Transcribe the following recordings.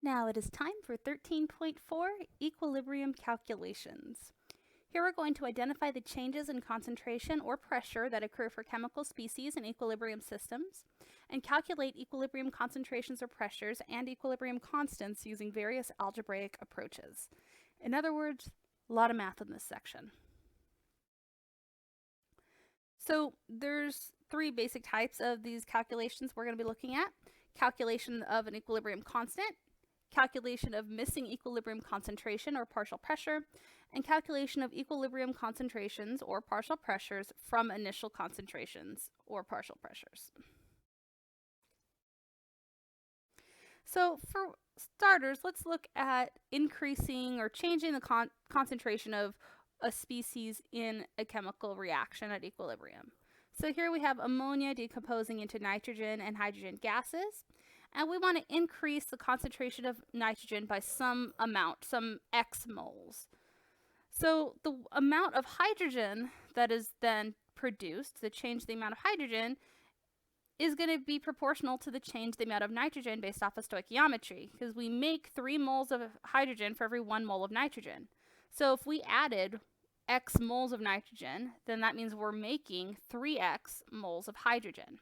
Now it is time for 13.4 Equilibrium Calculations. Here we're going to identify the changes in concentration or pressure that occur for chemical species in equilibrium systems, and calculate equilibrium concentrations or pressures and equilibrium constants using various algebraic approaches. In other words, a lot of math in this section. So there's three basic types of these calculations we're going to be looking at. Calculation of an equilibrium constant, calculation of missing equilibrium concentration or partial pressure, and calculation of equilibrium concentrations or partial pressures from initial concentrations or partial pressures. So for starters, let's look at increasing or changing the concentration of a species in a chemical reaction at equilibrium. So here we have ammonia decomposing into nitrogen and hydrogen gases, and we want to increase the concentration of nitrogen by some amount, some X moles. So the amount of hydrogen that is then produced, the change in the amount of hydrogen, is going to be proportional to the change in the amount of nitrogen based off of stoichiometry, because we make 3 moles of hydrogen for every 1 mole of nitrogen. So if we added X moles of nitrogen, then that means we're making 3X moles of hydrogen.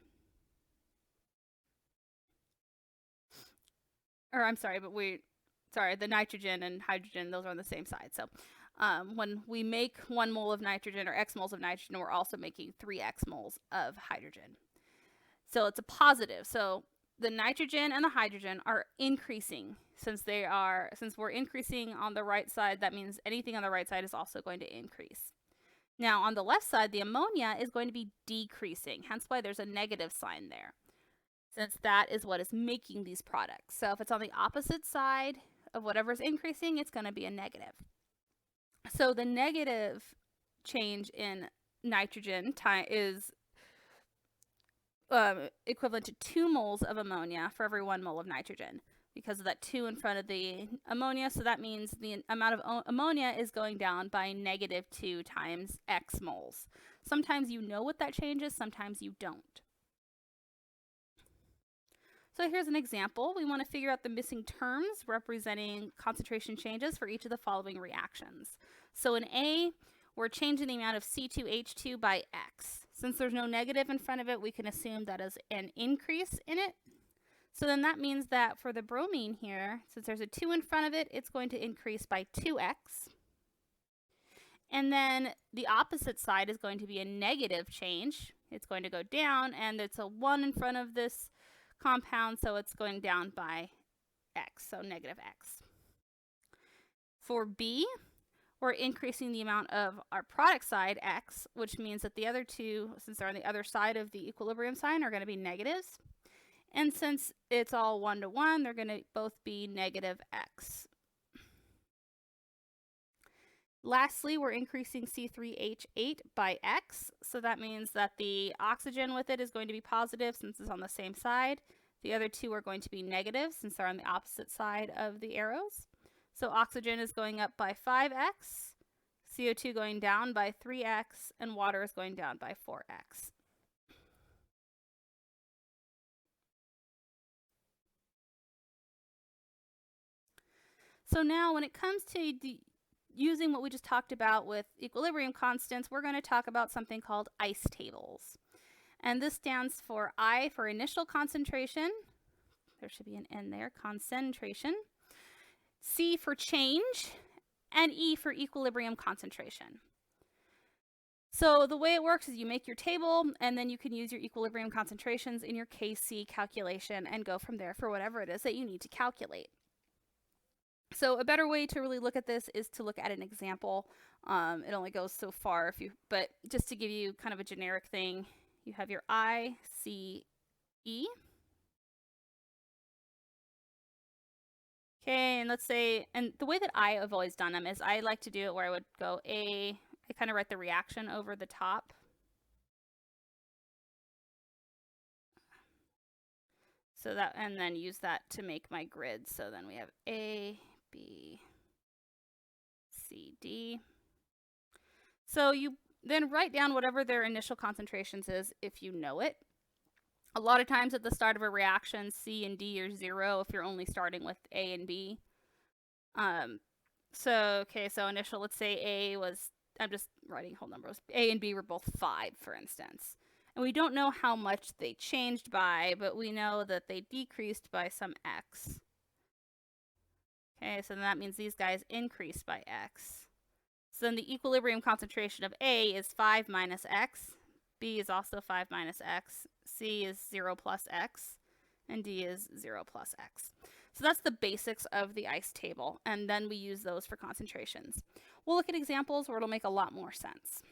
Or I'm sorry, but the nitrogen and hydrogen, those are on the same side. So when we make 1 mole of nitrogen or X moles of nitrogen, we're also making 3X moles of hydrogen. So it's a positive. So the nitrogen and the hydrogen are increasing. Since we're increasing on the right side, that means anything on the right side is also going to increase. Now on the left side, the ammonia is going to be decreasing, hence why there's a negative sign there, since that is what is making these products. So if it's on the opposite side of whatever's increasing, it's going to be a negative. So the negative change in nitrogen is equivalent to 2 moles of ammonia for every 1 mole of nitrogen, because of that 2 in front of the ammonia. So that means the amount of ammonia is going down by -2 times X moles. Sometimes you know what that change is, sometimes you don't. So here's an example. We want to figure out the missing terms representing concentration changes for each of the following reactions. So in A, we're changing the amount of C2H2 by X. Since there's no negative in front of it, we can assume that is an increase in it. So then that means that for the bromine here, since there's a 2 in front of it, it's going to increase by 2X. And then the opposite side is going to be a negative change. It's going to go down, and it's a 1 in front of this compound, so it's going down by X, so -X. For B, we're increasing the amount of our product side, X, which means that the other two, since they're on the other side of the equilibrium sign, are going to be negatives. And since it's all 1 to 1, they're going to both be -X. Lastly, we're increasing C3H8 by X, so that means that the oxygen with it is going to be positive since it's on the same side. The other two are going to be negative since they're on the opposite side of the arrows. So oxygen is going up by 5X, CO2 going down by 3X, and water is going down by 4X. So now when it comes to using what we just talked about with equilibrium constants, we're going to talk about something called ICE tables. And this stands for I for initial concentration. There should be an N there, concentration. C for change, and E for equilibrium concentration. So the way it works is you make your table, and then you can use your equilibrium concentrations in your KC calculation and go from there for whatever it is that you need to calculate. So a better way to really look at this is to look at an example. It only goes so far, but just to give you kind of a generic thing, you have your I, C, E. Okay, and let's say, and the way that I have always done them is I like to do it where I would go I kind of write the reaction over the top. So that, and then use that to make my grid. So then we have A, B, C, D. So you then write down whatever their initial concentrations is if you know it. A lot of times at the start of a reaction, C and D are 0 if you're only starting with A and B. So initial, let's say A was, I'm just writing whole numbers, A and B were both 5, for instance. And we don't know how much they changed by, but we know that they decreased by some x. Okay, so then that means these guys increased by x. So then the equilibrium concentration of A is 5 minus x, B is also 5 minus x, C is 0 plus x, and D is 0 plus x. So that's the basics of the ICE table, and then we use those for concentrations. We'll look at examples where it'll make a lot more sense.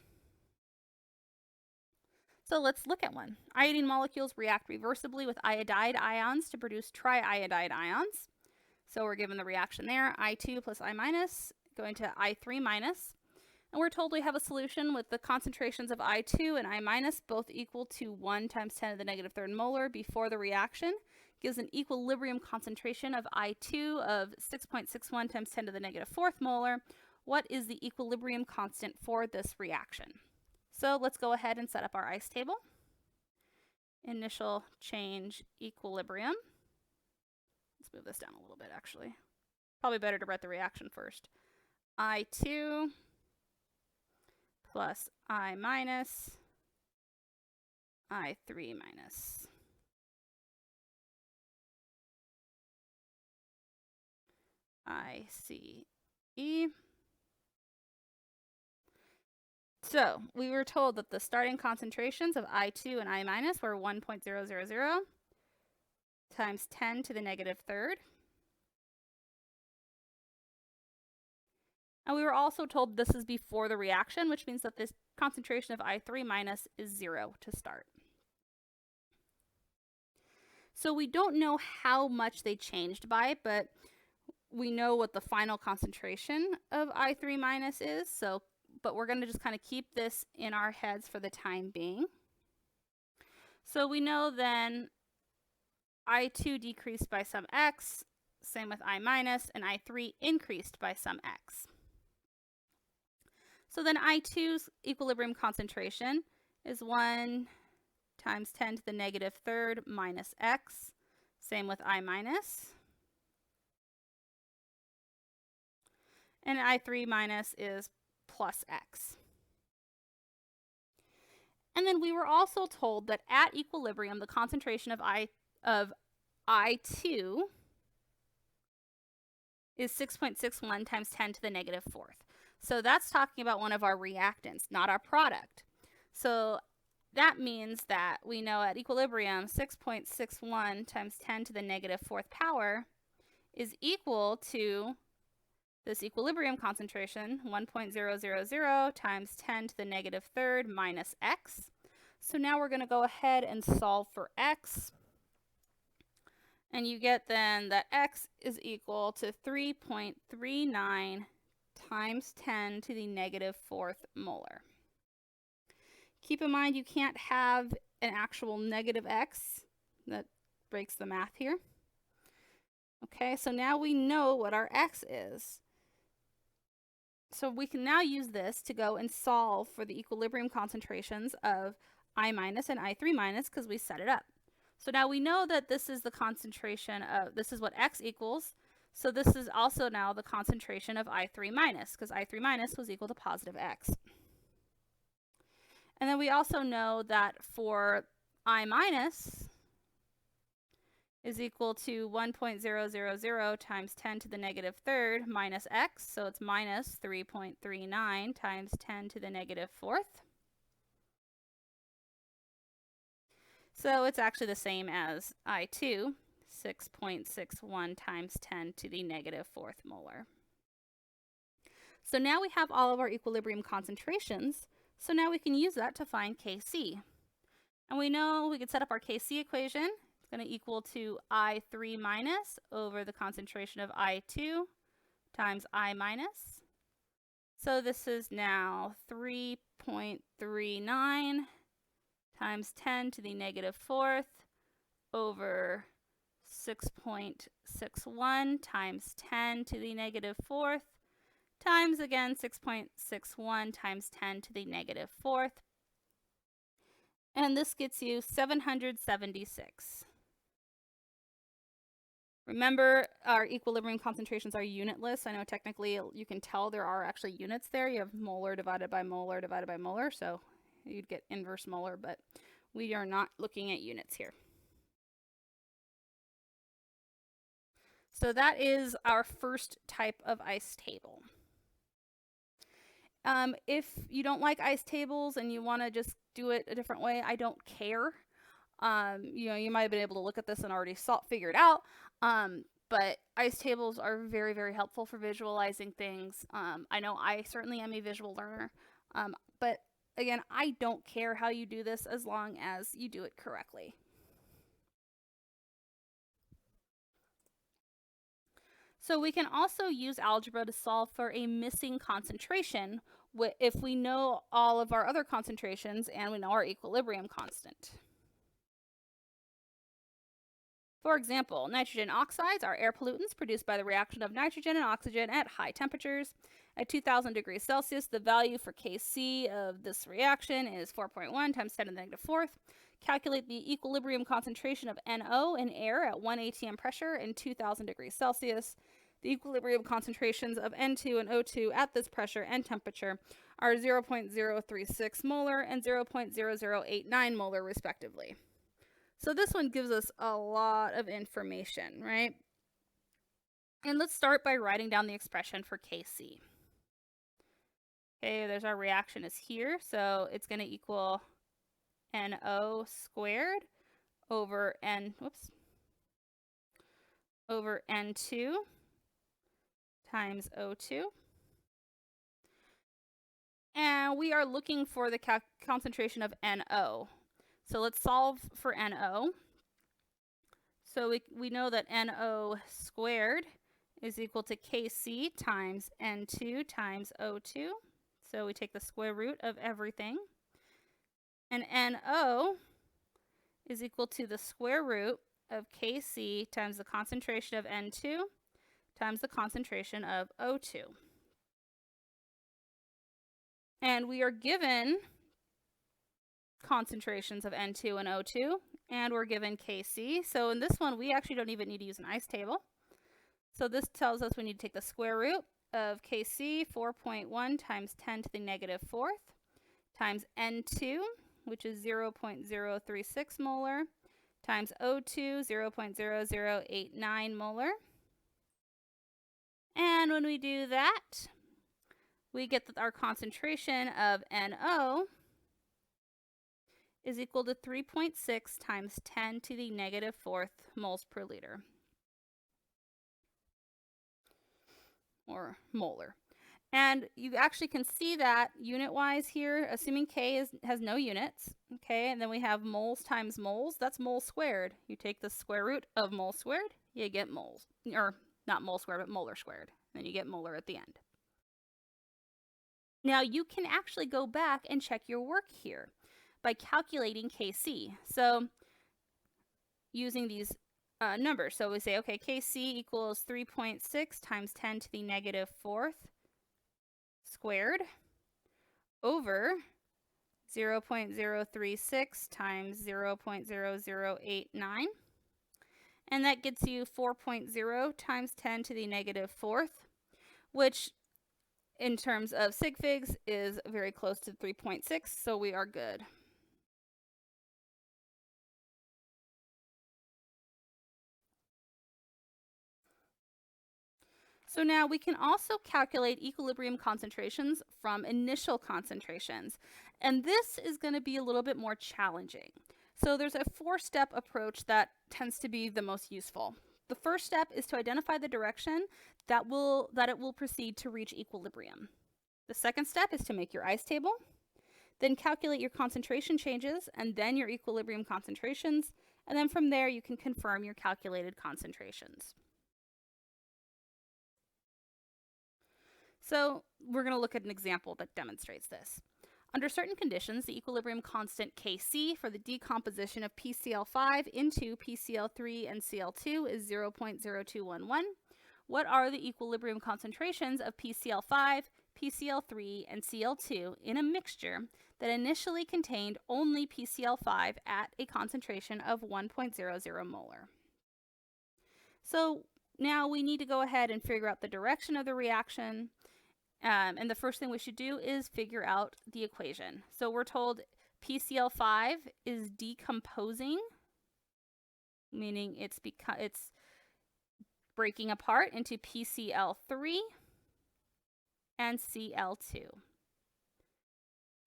So let's look at one. Iodine molecules react reversibly with iodide ions to produce triiodide ions. So we're given the reaction there, I2 plus I minus going to I3 minus. And we're told we have a solution with the concentrations of I2 and I minus both equal to 1 times 10 to the negative third molar before the reaction. Gives an equilibrium concentration of I2 of 6.61 times 10 to the negative fourth molar. What is the equilibrium constant for this reaction? So let's go ahead and set up our ICE table. Initial change equilibrium. Let's move this down a little bit, actually. Probably better to write the reaction first. I2 plus I minus I3 minus. ICE. So we were told that the starting concentrations of I2 and I minus were 1.000 times 10 to the negative third. And we were also told this is before the reaction, which means that this concentration of I3 minus is 0 to start. So we don't know how much they changed by, but we know what the final concentration of I3 minus is. But we're going to just kind of keep this in our heads for the time being. So we know then I2 decreased by some x, same with I minus, and I3 increased by some x. So then I2's equilibrium concentration is 1 times 10 to the negative third minus x, same with I minus. And I3 minus is plus x. And then we were also told that at equilibrium, the concentration of I2 is 6.61 times 10 to the negative fourth. So that's talking about one of our reactants, not our product. So that means that we know at equilibrium 6.61 times 10 to the negative fourth power is equal to this equilibrium concentration, 1.000 times 10 to the negative third minus x. So now we're going to go ahead and solve for x. And you get then that x is equal to 3.39 times 10 to the negative fourth molar. Keep in mind you can't have an actual negative x. That breaks the math here. Okay, so now we know what our x is. So we can now use this to go and solve for the equilibrium concentrations of I minus and I3 minus because we set it up. So now we know that this is the concentration of, this is what x equals. So this is also now the concentration of I3 minus because I3 minus was equal to positive x. And then we also know that for I minus is equal to 1.000 times 10 to the negative third minus x. So it's minus 3.39 times 10 to the negative fourth. So it's actually the same as I2, 6.61 times 10 to the negative fourth molar. So now we have all of our equilibrium concentrations. So now we can use that to find Kc. And we know we could set up our Kc equation. It's going to equal to I3 minus over the concentration of I2 times I minus. So this is now 3.39 times 10 to the negative fourth over 6.61 times 10 to the negative fourth times, again, 6.61 times 10 to the negative fourth. And this gets you 776. Remember, our equilibrium concentrations are unitless. I know technically you can tell there are actually units there. You have molar divided by molar divided by molar, so you'd get inverse molar, but we are not looking at units here. So that is our first type of ice table. If you don't like ice tables and you want to just do it a different way, I don't care. You might have been able to look at this and already figure it out. But ice tables are very, very helpful for visualizing things. I know I certainly am a visual learner. But again, I don't care how you do this as long as you do it correctly. So we can also use algebra to solve for a missing concentration if we know all of our other concentrations and we know our equilibrium constant. For example, nitrogen oxides are air pollutants produced by the reaction of nitrogen and oxygen at high temperatures. At 2000 degrees Celsius, the value for Kc of this reaction is 4.1 times 10 to the negative fourth. Calculate the equilibrium concentration of NO in air at 1 atm pressure and 2000 degrees Celsius. The equilibrium concentrations of N2 and O2 at this pressure and temperature are 0.036 molar and 0.0089 molar respectively. So this one gives us a lot of information, right? And let's start by writing down the expression for Kc. Okay, there's our reaction is here, so it's going to equal NO squared over over N2 times O2. And we are looking for the concentration of NO. So let's solve for NO. So we know that NO squared is equal to Kc times N2 times O2. So we take the square root of everything. And NO is equal to the square root of Kc times the concentration of N2 times the concentration of O2. And we are given concentrations of N2 and O2, and we're given Kc. So in this one, we actually don't even need to use an ice table. So this tells us we need to take the square root of Kc, 4.1 times 10 to the negative fourth, times N2, which is 0.036 molar, times O2, 0.0089 molar. And when we do that, we get that our concentration of NO is equal to 3.6 times 10 to the negative fourth moles per liter, or molar. And you actually can see that unit-wise here, assuming K has no units, okay, and then we have moles times moles, that's mole squared. You take the square root of mole squared, you get moles, or not mole squared, but molar squared. Then you get molar at the end. Now you can actually go back and check your work here by calculating Kc. So using these numbers. So we say, okay, Kc equals 3.6 times 10 to the negative fourth squared over 0.036 times 0.0089. And that gets you 4.0 times 10 to the negative fourth, which in terms of sig figs is very close to 3.6, so we are good. So now we can also calculate equilibrium concentrations from initial concentrations, and this is going to be a little bit more challenging. So there's a four-step approach that tends to be the most useful. The first step is to identify the direction that it will proceed to reach equilibrium. The second step is to make your ice table, then calculate your concentration changes and then your equilibrium concentrations, and then from there you can confirm your calculated concentrations. So we're going to look at an example that demonstrates this. Under certain conditions, the equilibrium constant Kc for the decomposition of PCl5 into PCl3 and Cl2 is 0.0211. What are the equilibrium concentrations of PCl5, PCl3, and Cl2 in a mixture that initially contained only PCl5 at a concentration of 1.00 molar. So now we need to go ahead and figure out the direction of the reaction. And the first thing we should do is figure out the equation. So we're told PCl5 is decomposing, meaning it's breaking apart into PCl3 and Cl2.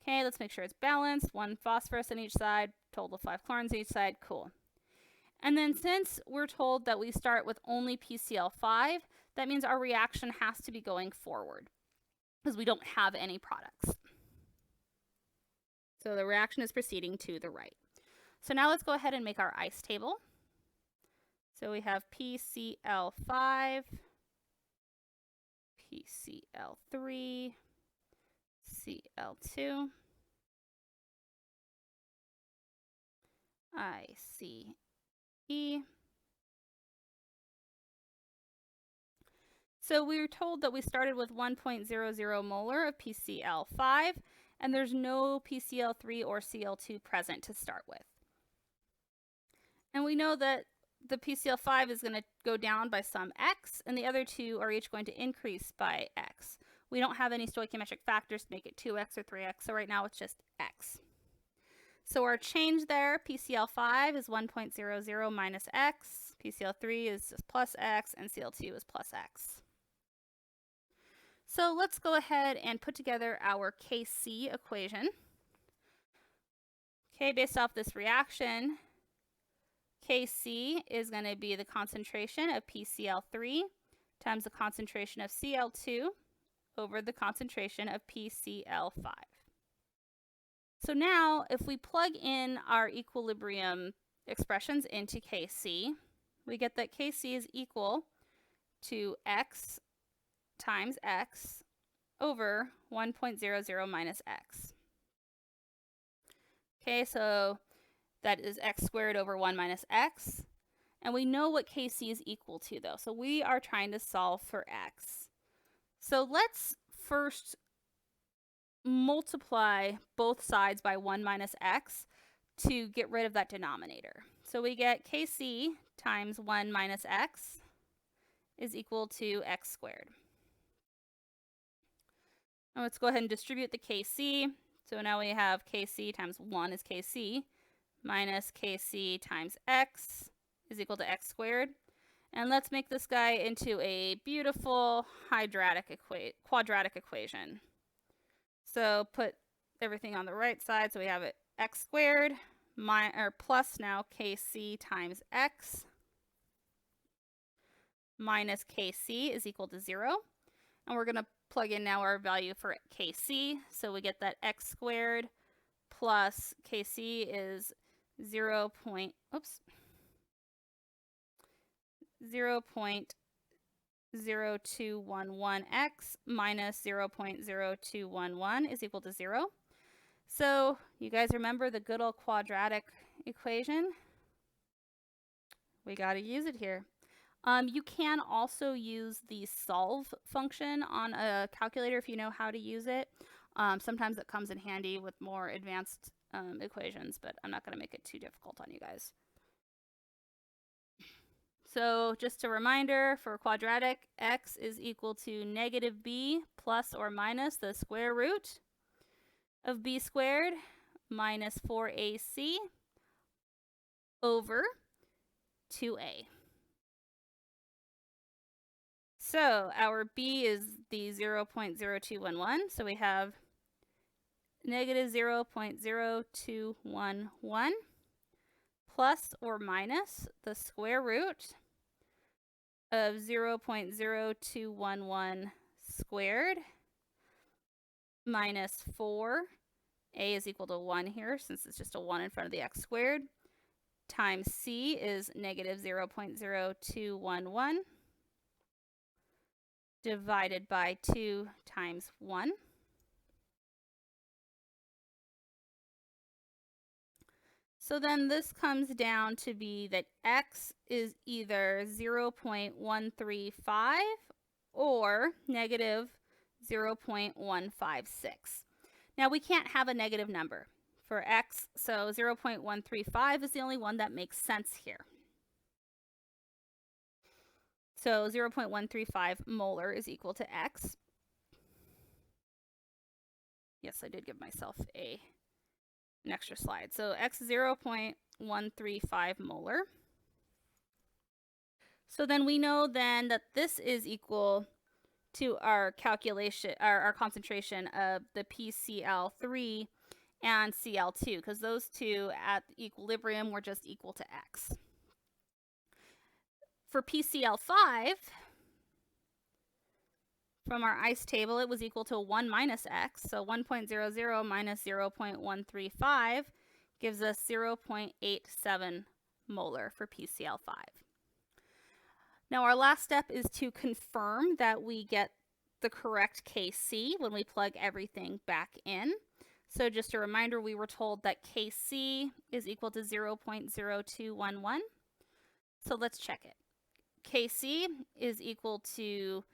Okay, let's make sure it's balanced. 1 phosphorus on each side, total 5 chlorines on each side. Cool. And then since we're told that we start with only PCl5, that means our reaction has to be going forward because we don't have any products. So the reaction is proceeding to the right. So now let's go ahead and make our ice table. So we have PCl5, PCl3, Cl2, ICE. So we were told that we started with 1.00 molar of PCl5, and there's no PCl3 or Cl2 present to start with. And we know that the PCl5 is going to go down by some x, and the other two are each going to increase by x. We don't have any stoichiometric factors to make it 2x or 3x, so right now it's just x. So our change there, PCl5 is 1.00 minus x, PCl3 is just plus x, and Cl2 is plus x. So let's go ahead and put together our Kc equation. Okay, based off this reaction, Kc is going to be the concentration of PCl3 times the concentration of Cl2 over the concentration of PCl5. So now, if we plug in our equilibrium expressions into Kc, we get that Kc is equal to x times x over 1.00 minus x. Okay, so that is x squared over 1 minus x. And we know what Kc is equal to, though. So we are trying to solve for x. So let's first multiply both sides by 1 minus x to get rid of that denominator. So we get Kc times 1 minus x is equal to x squared. Now let's go ahead and distribute the Kc. So now we have Kc times 1 is Kc minus Kc times x is equal to x squared. And let's make this guy into a beautiful quadratic equation. So put everything on the right side. So we have it x squared plus now Kc times x minus Kc is equal to 0. And we're going to plug in now our value for Kc. So we get that x squared plus Kc is 0.0211x minus 0.0211 is equal to 0. So you guys remember the good old quadratic equation? We got to use it here. You can also use the solve function on a calculator if you know how to use it. Sometimes it comes in handy with more advanced equations, but I'm not going to make it too difficult on you guys. So just a reminder, for quadratic, x is equal to negative b plus or minus the square root of b squared minus 4ac over 2a. So our b is the 0.0211, so we have negative 0.0211 plus or minus the square root of 0.0211 squared minus 4. A is equal to 1 here since it's just a 1 in front of the x squared times c is negative 0.0211 divided by 2 times 1. So then this comes down to be that x is either 0.135 or negative 0.156. Now we can't have a negative number for x, so 0.135 is the only one that makes sense here. So 0.135 molar is equal to x. Yes, I did give myself an extra slide. So x 0.135 molar. So then we know then that this is equal to our calculation, our concentration of the PCl3 and Cl2, because those two at equilibrium were just equal to x. For PCl5, from our ICE table, it was equal to 1 minus x, so 1.00 minus 0.135 gives us 0.87 molar for PCl5. Now our last step is to confirm that we get the correct Kc when we plug everything back in. So just a reminder, we were told that Kc is equal to 0.0211. So let's check it. Kc is equal to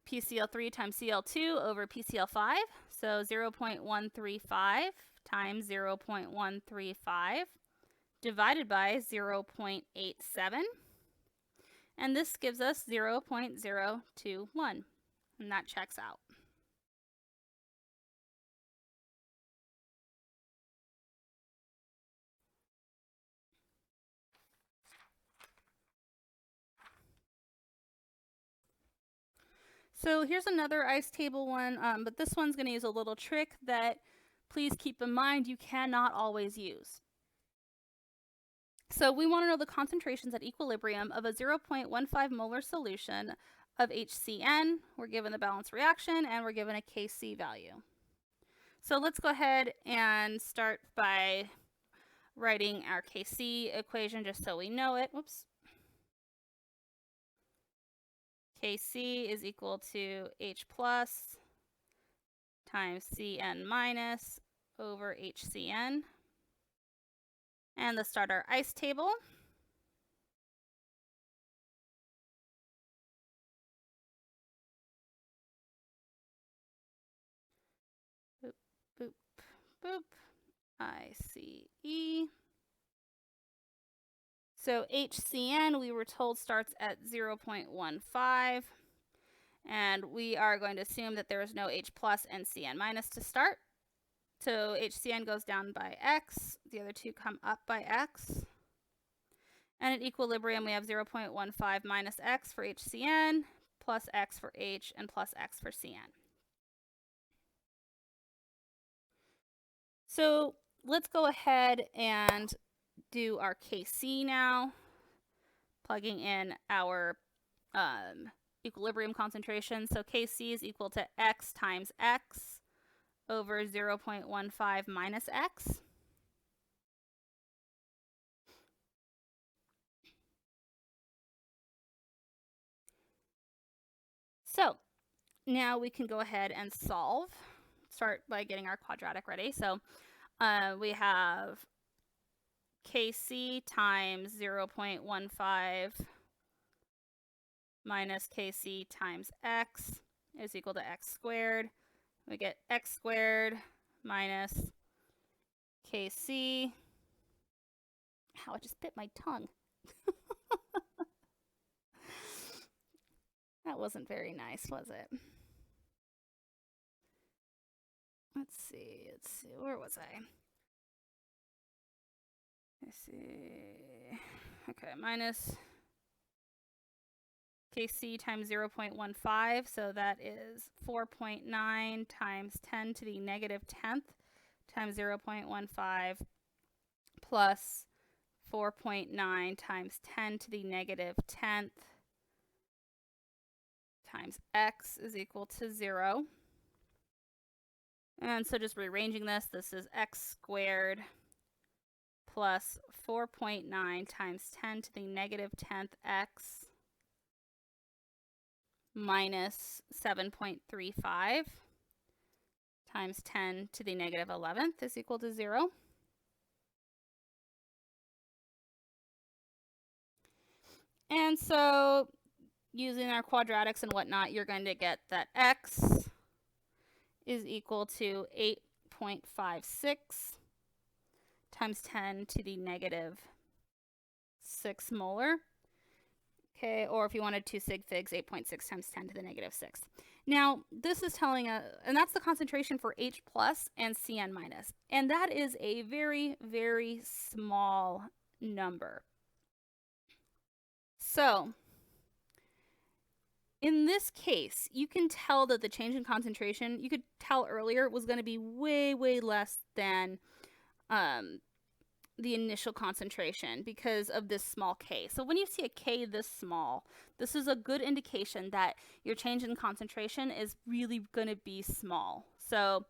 PCl3 times Cl2 over PCl5. So 0.135 times 0.135 divided by 0.87. And this gives us 0.021, and that checks out. So here's another ICE table one, but this one's going to use a little trick that please keep in mind you cannot always use. So we want to know the concentrations at equilibrium of a 0.15 molar solution of HCN. We're given the balance reaction and we're given a Kc value. So let's go ahead and start by writing our Kc equation just so we know it. Whoops. Kc is equal to H plus times Cn minus over HCN. And let's start our ICE table. Boop, boop, boop. ICE. So HCN, we were told, starts at 0.15. And we are going to assume that there is no H plus and Cn minus to start. So HCN goes down by x. The other two come up by x. And at equilibrium, we have 0.15 minus x for HCN, plus x for H, and plus x for Cn. So let's go ahead and do our Kc now, plugging in our equilibrium concentration. So Kc is equal to x times x over 0.15 minus x. So now we can go ahead and solve. Start by getting our quadratic ready. So we have Kc times 0.15 minus Kc times x is equal to x squared. We get x squared minus Kc. Ow, I just bit my tongue. That wasn't very nice, was it? Let's see, where was I? Let's see. Okay, minus Kc times 0.15, so that is 4.9 times 10 to the negative 10th times 0.15 plus 4.9 times 10 to the negative 10th times x is equal to 0. And so just rearranging this, this is x squared plus 4.9 times 10 to the negative 10th x minus 7.35 times 10 to the negative 11th is equal to 0. And so using our quadratics and whatnot, you're going to get that x is equal to 8.56 times 10 to the negative 6 molar. Okay, or if you wanted 2 sig figs, 8.6 times 10 to the negative 6. Now, this is telling us, and that's the concentration for H plus and Cn minus. And that is a very, very small number. So, in this case, you can tell that the change in concentration, you could tell earlier, was going to be way, way less than the initial concentration because of this small k. So when you see a k this small, this is a good indication that your change in concentration is really going to be small. So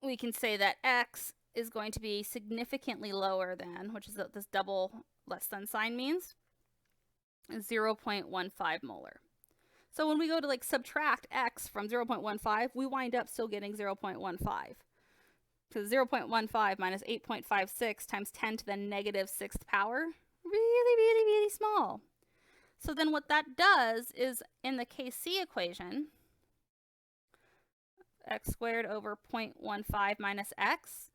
we can say that x is going to be significantly lower than, which is what this double less than sign means, 0.15 molar. So when we go to like subtract x from 0.15, we wind up still getting 0.15. Because 0.15 minus 8.56 times 10 to the negative 6th power, really, really, really small. So then what that does is in the Kc equation, x squared over 0.15 minus x,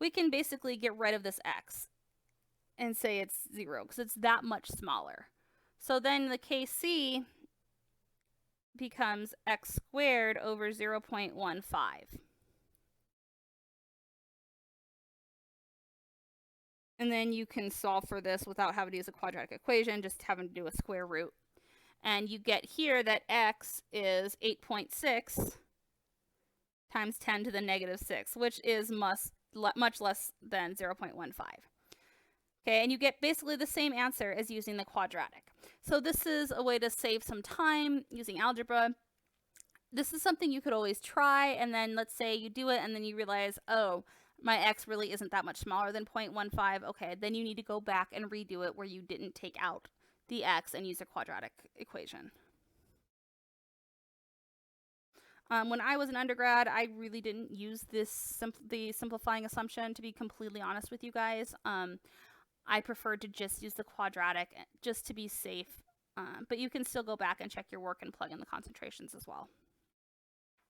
we can basically get rid of this x and say it's 0 because it's that much smaller. So then the Kc becomes x squared over 0.15. And then you can solve for this without having to use a quadratic equation, just having to do a square root. And you get here that x is 8.6 times 10 to the negative 6, which is much less than 0.15. Okay, and you get basically the same answer as using the quadratic. So this is a way to save some time using algebra. This is something you could always try, and then let's say you do it and then you realize, oh, my x really isn't that much smaller than 0.15. Okay, then you need to go back and redo it where you didn't take out the x and use a quadratic equation. When I was an undergrad, I really didn't use this the simplifying assumption, to be completely honest with you guys. I preferred to just use the quadratic just to be safe, but you can still go back and check your work and plug in the concentrations as well.